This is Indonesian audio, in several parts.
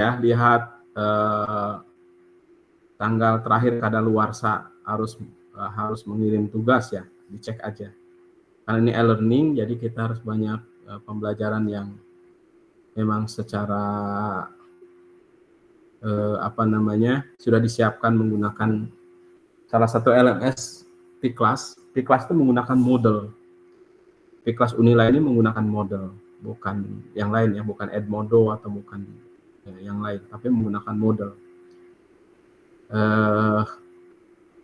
ya, lihat tanggal terakhir kadaluarsa harus mengirim tugas ya, dicek aja. Karena ini e-learning, jadi kita harus banyak pembelajaran yang memang secara sudah disiapkan menggunakan salah satu LMS P-Class. P-Class itu menggunakan model. P-Class Unila ini menggunakan model, bukan yang lain ya, bukan Edmodo atau bukan yang lain, tapi menggunakan model.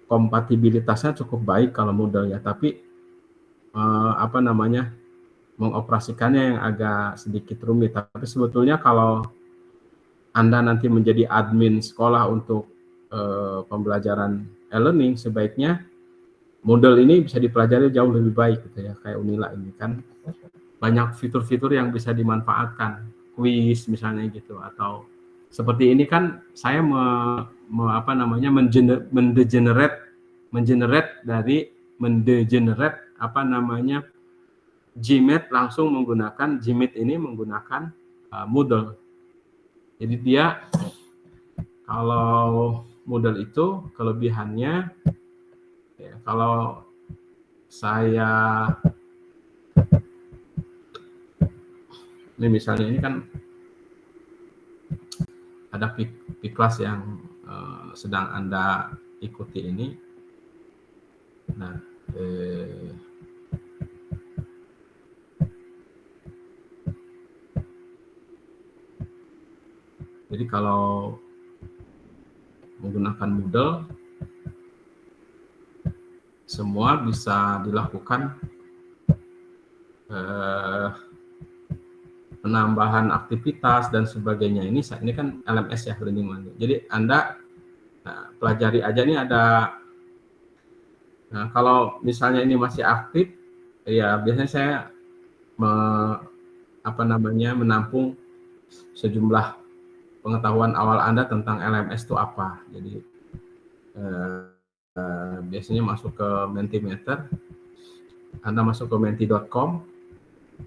Kompatibilitasnya cukup baik kalau model ya, tapi mengoperasikannya yang agak sedikit rumit. Tapi sebetulnya kalau Anda nanti menjadi admin sekolah untuk pembelajaran e-learning, sebaiknya model ini bisa dipelajari jauh lebih baik gitu ya, kayak Unila ini kan banyak fitur-fitur yang bisa dimanfaatkan, kuis misalnya gitu, atau seperti ini kan saya mendegenerate Gmeet langsung menggunakan Gmeet ini menggunakan Moodle. Jadi dia kalau Moodle itu kelebihannya ya, kalau saya ini misalnya ini kan ada P-Class yang sedang Anda ikuti ini. Nah, jadi kalau menggunakan Moodle, semua bisa dilakukan penambahan aktivitas dan sebagainya. Ini kan LMS ya, learning management. Jadi Anda pelajari aja nih ada. Nah, kalau misalnya ini masih aktif, ya biasanya saya menampung sejumlah pengetahuan awal Anda tentang LMS itu apa. Jadi biasanya masuk ke Mentimeter, Anda masuk ke menti.com,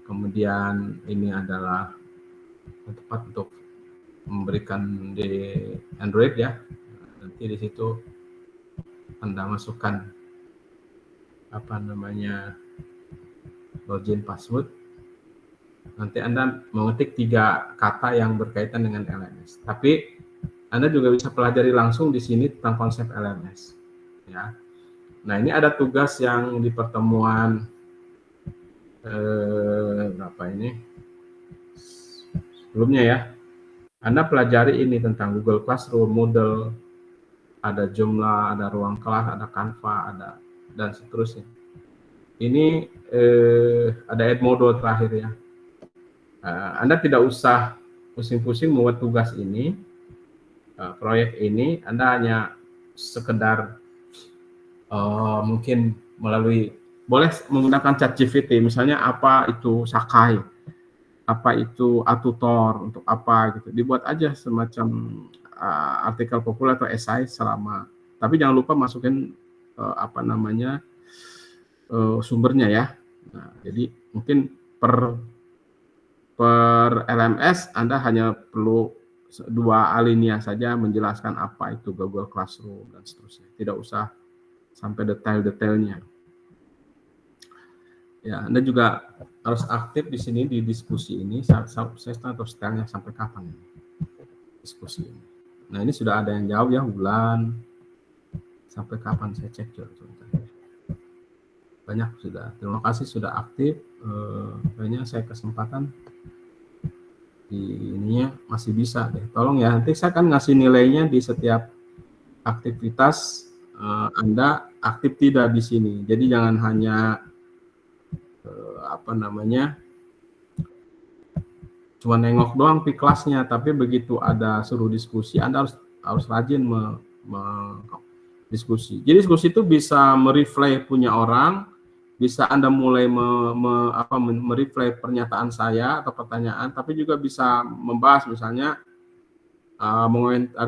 kemudian ini adalah tempat untuk memberikan di Android ya. Nanti di situ Anda masukkan login password. Nanti Anda mengetik 3 kata yang berkaitan dengan LMS. Tapi Anda juga bisa pelajari langsung di sini tentang konsep LMS. Ya. Nah, ini ada tugas yang di pertemuan sebelumnya ya. Anda pelajari ini tentang Google Classroom, Moodle, ada Joomla, ada ruang kelas, ada Canva, ada dan seterusnya. Ini ada Edmodo terakhir ya. Anda tidak usah pusing-pusing membuat tugas ini, proyek ini. Anda hanya sekedar mungkin boleh menggunakan ChatGPT, misalnya apa itu Sakai, apa itu Atutor, untuk apa gitu. Dibuat aja semacam artikel populer atau esai tapi jangan lupa masukin sumbernya ya. Nah, jadi mungkin per LMS Anda hanya perlu 2 alinea saja menjelaskan apa itu Google Classroom dan seterusnya. Tidak usah sampai detail-detailnya. Ya, Anda juga harus aktif di sini di diskusi ini. Saya tahu stylenya sampai kapan diskusi ini. Nah, ini sudah ada yang jawab ya, bulan. Sampai kapan saya cek juga. Banyak sudah. Terima kasih sudah aktif. Kayaknya saya kesempatan di ininya masih bisa deh. Tolong ya, nanti saya akan ngasih nilainya di setiap aktivitas Anda aktif tidak di sini. Jadi jangan hanya cuma nengok doang P-Class-nya, tapi begitu ada suruh diskusi Anda harus rajin diskusi. Jadi diskusi itu bisa mereplay punya orang, bisa Anda mulai mereplay pernyataan saya atau pertanyaan, tapi juga bisa membahas misalnya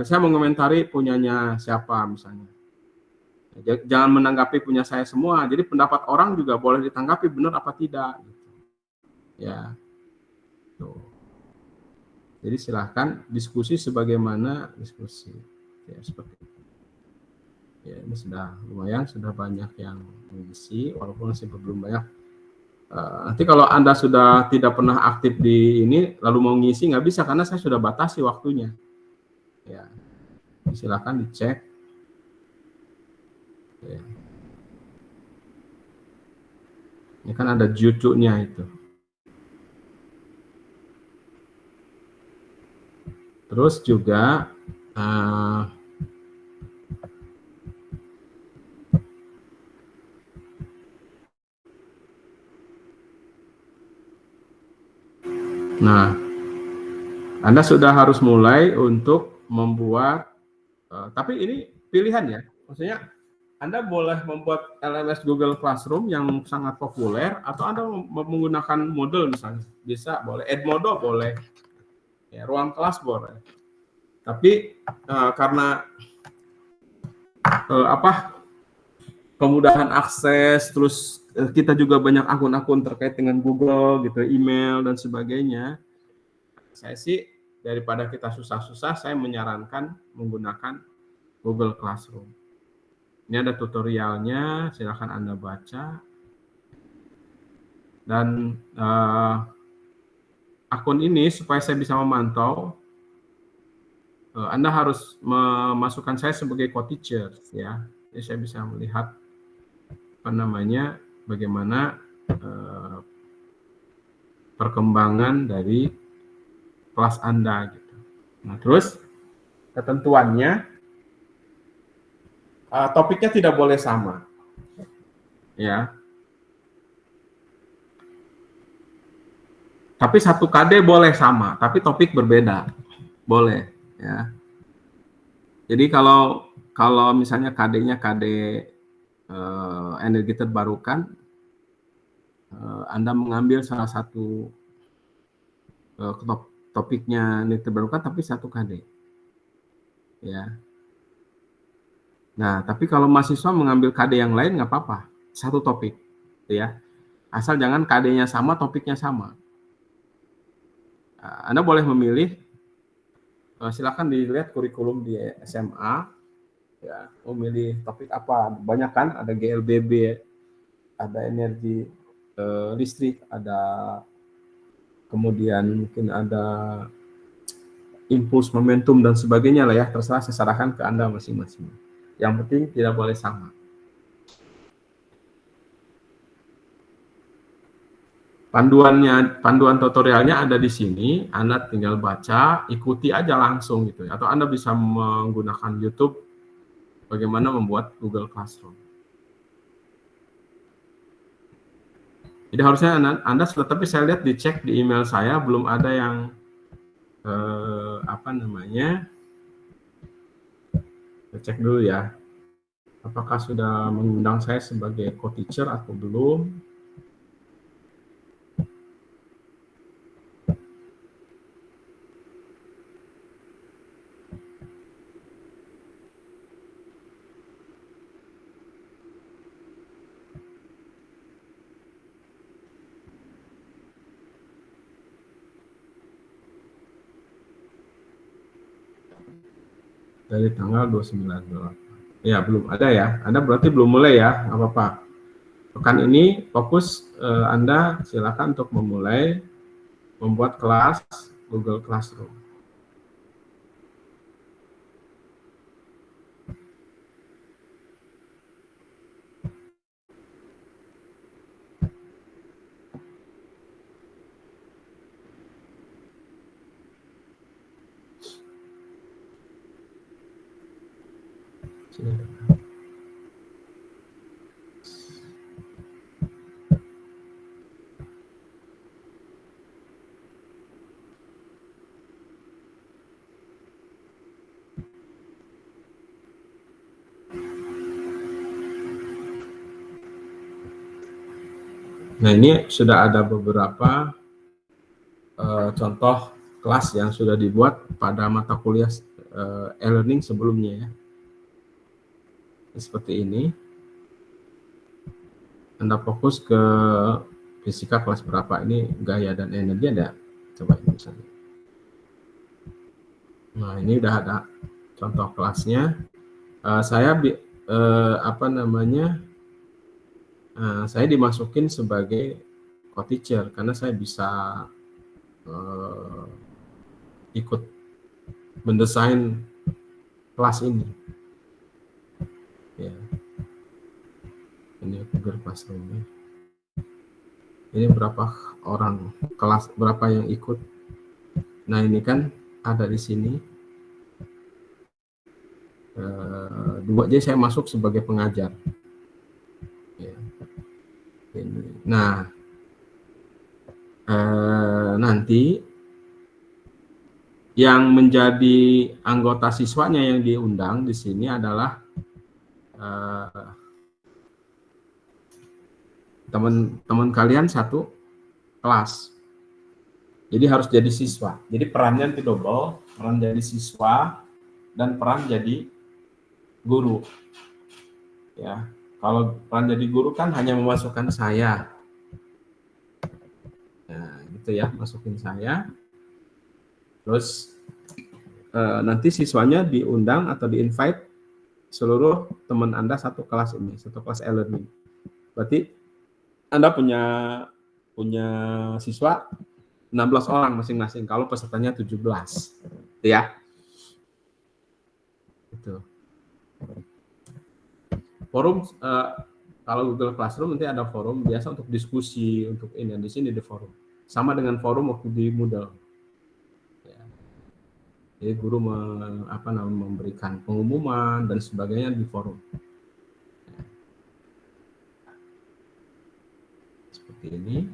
saya mengomentari punyanya siapa misalnya. Jangan menanggapi punya saya semua. Jadi pendapat orang juga boleh ditanggapi benar apa tidak. Ya. Tuh. Jadi silahkan diskusi sebagaimana diskusi. Ya, seperti itu. Ya, ini sudah lumayan, sudah banyak yang mengisi, walaupun masih belum banyak. Nanti kalau Anda sudah tidak pernah aktif di ini, lalu mau ngisi nggak bisa karena saya sudah batasi waktunya. Ya, silahkan dicek. Ya. Ini kan ada jucunya itu. Terus juga nah, Anda sudah harus mulai untuk membuat, tapi ini pilihan ya. Maksudnya Anda boleh membuat LMS Google Classroom yang sangat populer, atau Anda menggunakan model misalnya. Bisa, boleh. Edmodo boleh. Ya, ruang kelas boleh. Tapi karena kemudahan akses, terus kita juga banyak akun-akun terkait dengan Google gitu, email dan sebagainya. Saya sih daripada kita susah-susah, saya menyarankan menggunakan Google Classroom. Ini ada tutorialnya, silakan Anda baca. Dan akun ini supaya saya bisa memantau, Anda harus memasukkan saya sebagai co-teacher ya. Jadi saya bisa melihat bagaimana perkembangan dari kelas Anda gitu. Nah, terus ketentuannya, topiknya tidak boleh sama. Ya. Tapi satu KD boleh sama, tapi topik berbeda. Boleh, ya. Jadi kalau misalnya KD-nya KD energi terbarukan, Anda mengambil salah satu topiknya energi terbarukan tapi satu KD. Ya. Nah, tapi kalau mahasiswa mengambil KD yang lain nggak apa-apa, satu topik, ya. Asal jangan KD-nya sama, topiknya sama. Anda boleh memilih, silakan dilihat kurikulum di SMA, ya, memilih topik apa. Banyak kan, ada GLBB, ada energi listrik, ada kemudian mungkin ada impuls momentum dan sebagainya lah ya, terserah, saya serahkan ke Anda masing-masing. Yang penting tidak boleh sama. Panduan tutorialnya ada di sini, Anda tinggal baca, ikuti aja langsung gitu ya. Atau Anda bisa menggunakan YouTube bagaimana membuat Google Classroom. Jadi harusnya Anda sudah, tapi saya lihat dicek di email saya belum ada yang cek dulu ya. Apakah sudah mengundang saya sebagai co-teacher atau belum? Dari tanggal 29. Ya, belum ada ya. Anda berarti belum mulai ya, nggak apa-apa. Pekan ini fokus Anda silakan untuk memulai membuat kelas Google Classroom. Nah, ini sudah ada beberapa contoh kelas yang sudah dibuat pada mata kuliah e-learning sebelumnya ya. Seperti ini. Anda fokus ke fisika kelas berapa, ini gaya dan energi ada. Coba ini misalnya. Nah, ini udah ada contoh kelasnya. Saya saya dimasukin sebagai co-teacher karena saya bisa uh, ikut mendesain kelas ini. Ya, ini Google Classroom. Ini berapa orang kelas, berapa yang ikut. Nah, ini kan ada di sini. Dua, jadi saya masuk sebagai pengajar. Ya. Nah, nanti yang menjadi anggota siswanya yang diundang di sini adalah teman-teman kalian satu kelas. Jadi harus jadi siswa. Jadi perannya nanti double, peran jadi siswa dan peran jadi guru. Ya, kalau peran jadi guru kan hanya memasukkan saya. Nah, gitu ya, masukin saya. Terus nanti siswanya diundang atau di-invite seluruh teman Anda satu kelas ini, satu kelas e-learning. Berarti Anda punya siswa 16 orang masing-masing, kalau pesertanya 17. Ya. Itu. Forum kalau Google Classroom nanti ada forum biasa untuk diskusi, untuk ini, di sini di forum. Sama dengan forum waktu di Moodle. Ya. Jadi guru memberikan pengumuman dan sebagainya di forum. Ya. Seperti ini.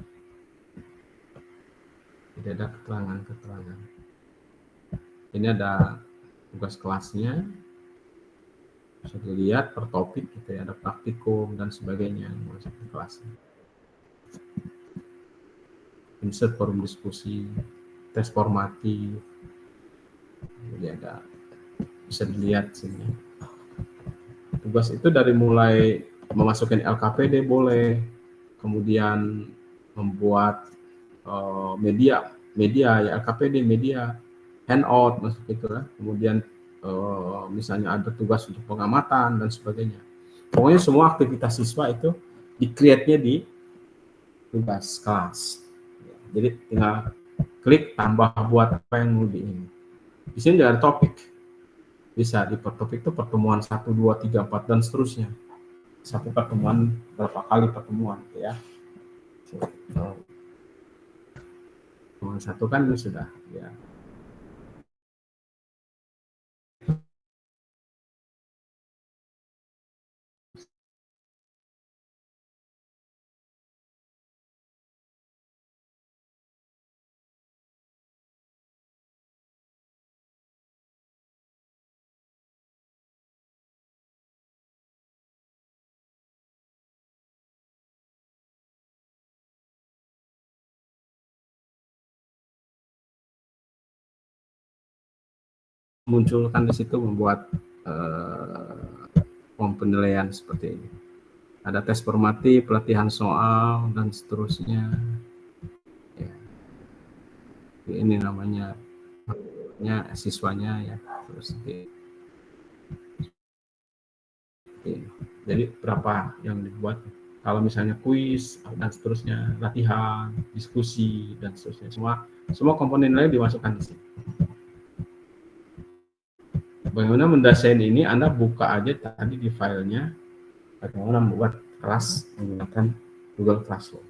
Tidak ada keterangan-keterangan. Ini ada tugas kelasnya. Bisa dilihat per topik gitu ya, ada praktikum dan sebagainya masuk ke kelasnya. Insert forum diskusi, tes formatif. Jadi ada, bisa dilihat sini. Tugas itu dari mulai memasukkan LKPD boleh, kemudian membuat media ya, LKPD media, handout masuk itu ya. Kemudian misalnya ada tugas untuk pengamatan dan sebagainya. Pokoknya semua aktivitas siswa itu di-create-nya di tugas kelas. Jadi tinggal klik tambah buat apa yang mau ini. Di sini ada topik. Bisa di topik itu pertemuan 1, 2, 3, 4 dan seterusnya. Satu pertemuan berapa kali pertemuan ya. Pertemuan satu kan ini sudah ya. Munculkan di situ membuat penilaian seperti ini. Ada tes formatif, pelatihan soal dan seterusnya. Ya. Ini namanya siswanya ya. Terus jadi berapa yang dibuat? Kalau misalnya kuis dan seterusnya, latihan, diskusi dan seterusnya, semua komponen lain dimasukkan di sini. Bagaimana mendesain ini? Anda buka aja tadi di filenya, bagaimana membuat kelas menggunakan Google Classroom.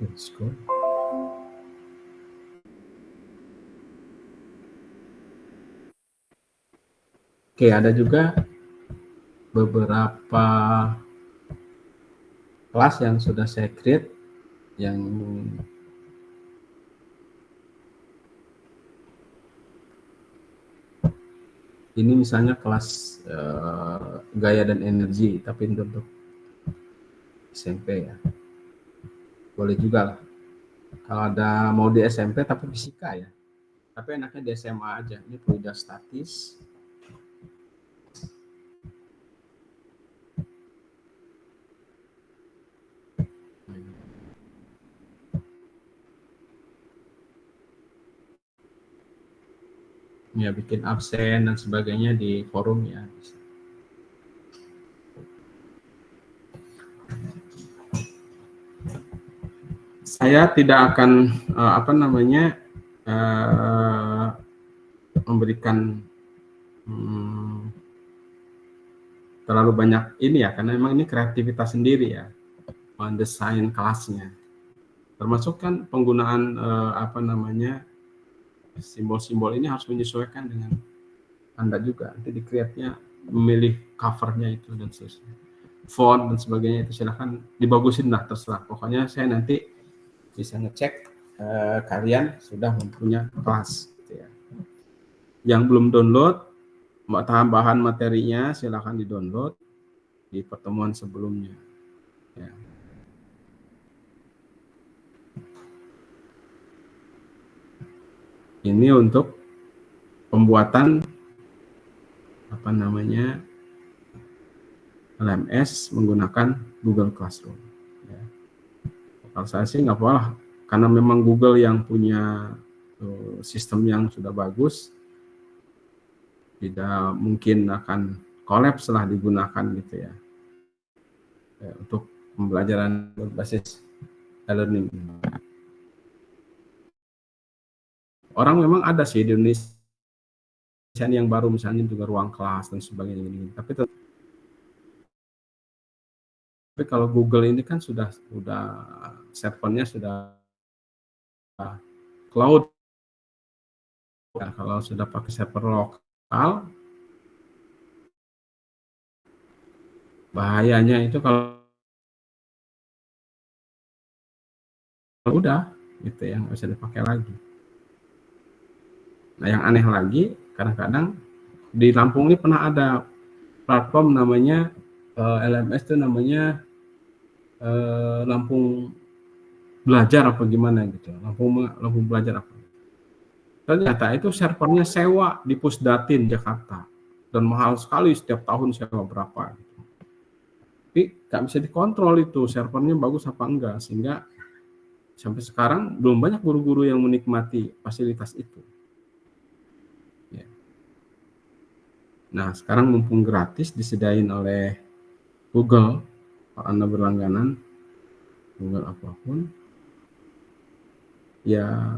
Let's go. Oke, ada juga beberapa kelas yang sudah saya create, yang ini misalnya kelas gaya dan energi, tapi untuk SMP ya. Boleh juga lah. Kalau ada mau di SMP tapi fisika ya. Tapi enaknya di SMA aja. Ini fluida statis. Ya bikin absen dan sebagainya di forum ya. Saya tidak akan memberikan terlalu banyak ini ya, karena memang ini kreativitas sendiri ya, mendesain kelasnya. Termasuk kan penggunaan simbol-simbol ini harus menyesuaikan dengan Anda juga. Nanti di create-nya memilih covernya itu dan seterusnya. Font dan sebagainya itu silahkan dibagusin lah, terserah. Pokoknya saya nanti bisa ngecek kalian sudah mempunyai kelas. Gitu ya. Yang belum download, tambahan materinya silahkan di-download di pertemuan sebelumnya. Ya. Ini untuk pembuatan LMS menggunakan Google Classroom. Ya. Kalau saya sih nggak apa-apa, karena memang Google yang punya sistem yang sudah bagus, tidak mungkin akan kolaps setelah digunakan gitu ya, untuk pembelajaran berbasis e-learning. Orang memang ada sih di Indonesia yang baru, misalnya juga ruang kelas dan sebagainya, tapi kalau Google ini kan sudah servernya sudah cloud. Nah, kalau sudah pakai server lokal, bahayanya itu kalau udah gitu ya, nggak bisa dipakai lagi. Nah, yang aneh lagi, kadang-kadang di Lampung ini pernah ada platform namanya LMS itu namanya Lampung Belajar apa gimana gitu. Lampung Belajar apa. Ternyata itu servernya sewa di Pusdatin Jakarta dan mahal sekali, setiap tahun sewa berapa gitu. Tapi nggak bisa dikontrol itu servernya bagus apa enggak, sehingga sampai sekarang belum banyak guru-guru yang menikmati fasilitas itu. Ya. Nah, sekarang mumpung gratis disediain oleh Google, kalau Anda berlangganan Google apapun, ya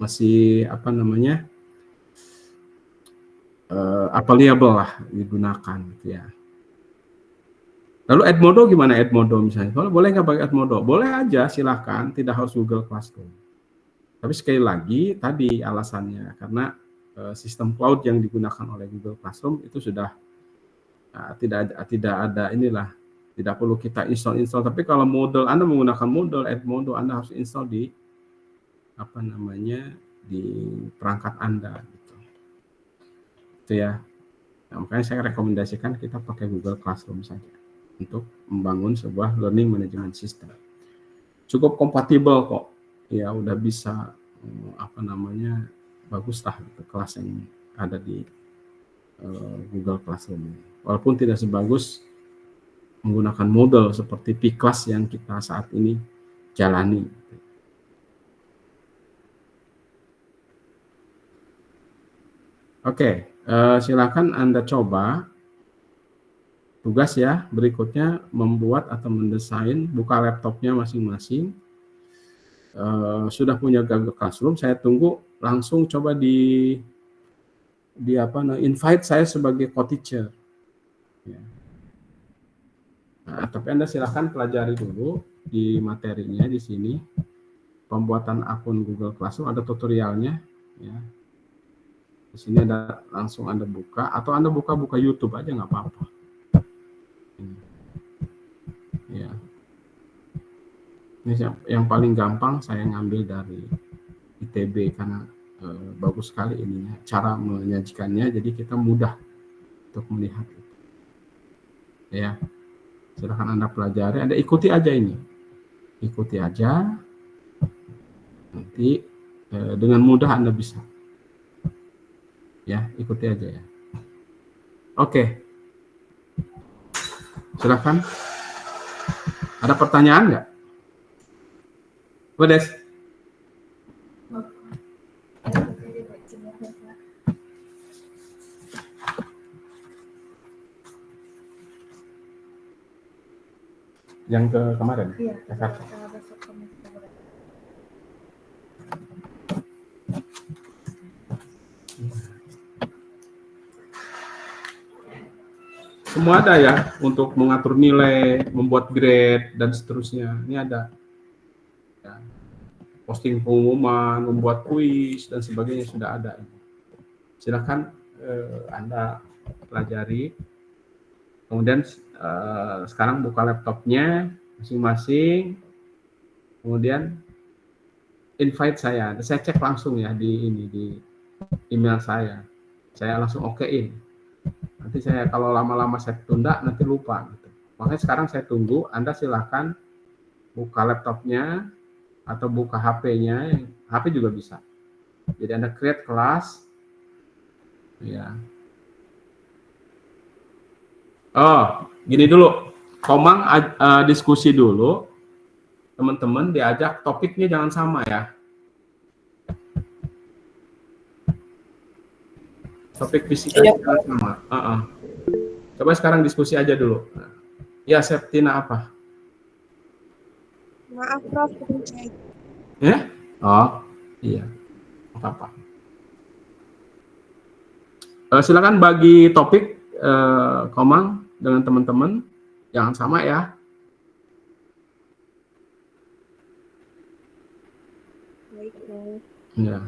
masih available lah digunakan gitu ya. Lalu Edmodo gimana Edmodo misalnya? Kalau boleh nggak pakai Edmodo? Boleh aja, silahkan, tidak harus Google Classroom. Tapi sekali lagi tadi alasannya karena sistem cloud yang digunakan oleh Google Classroom itu sudah tidak ada inilah, tidak perlu kita install. Tapi kalau Moodle, Anda menggunakan Moodle, Edmodo, Anda harus install di di perangkat Anda gitu. Itu ya. Nah, makanya saya rekomendasikan kita pakai Google Classroom saja untuk membangun sebuah learning management system. Cukup kompatibel kok. Ya udah bisa bagus lah gitu, kelas yang ada di Google Classroom. Walaupun tidak sebagus menggunakan model seperti P-Class yang kita saat ini jalani. Oke, silakan Anda coba tugas ya. Berikutnya membuat atau mendesain, buka laptopnya masing-masing. Sudah punya Google Classroom, saya tunggu langsung coba invite saya sebagai co-teacher. Ya. Nah, tapi Anda silakan pelajari dulu di materinya di sini. Pembuatan akun Google Classroom ada tutorialnya ya. Di sini ada langsung Anda buka, atau Anda buka YouTube aja nggak apa-apa. Ya. Ini yang paling gampang saya ngambil dari ITB karena bagus sekali ininya, cara menyajikannya, jadi kita mudah untuk melihat. Ya, silahkan Anda pelajari, Anda ikuti aja ini, ikuti aja, nanti dengan mudah Anda bisa. Ya, ikuti aja ya. Oke, silakan. Ada pertanyaan nggak? Des? Yang ke kemarin? Iya, Jakarta. besok kemarin. Semua ada ya, untuk mengatur nilai, membuat grade, dan seterusnya. Ini ada. Ya. Posting pengumuman, membuat kuis, dan sebagainya sudah ada. Silakan Anda pelajari. Kemudian sekarang buka laptopnya masing-masing. Kemudian invite saya cek langsung ya di email saya langsung okein. Nanti saya kalau lama-lama saya tunda nanti lupa gitu. Makanya sekarang saya tunggu, Anda silahkan buka laptopnya atau buka HP-nya, HP juga bisa. Jadi Anda create kelas, ya. Oh, gini dulu, Komang diskusi dulu, teman-teman diajak, topiknya jangan sama ya. Topik fisika jangan sama. Coba sekarang diskusi aja dulu. Ya, Septina apa? Maaf, Prof. Kepencet. Ya? Oh, iya. Apa-apa. Silakan bagi topik Komang dengan teman-teman. Jangan sama ya. Baik, Prof. Ya.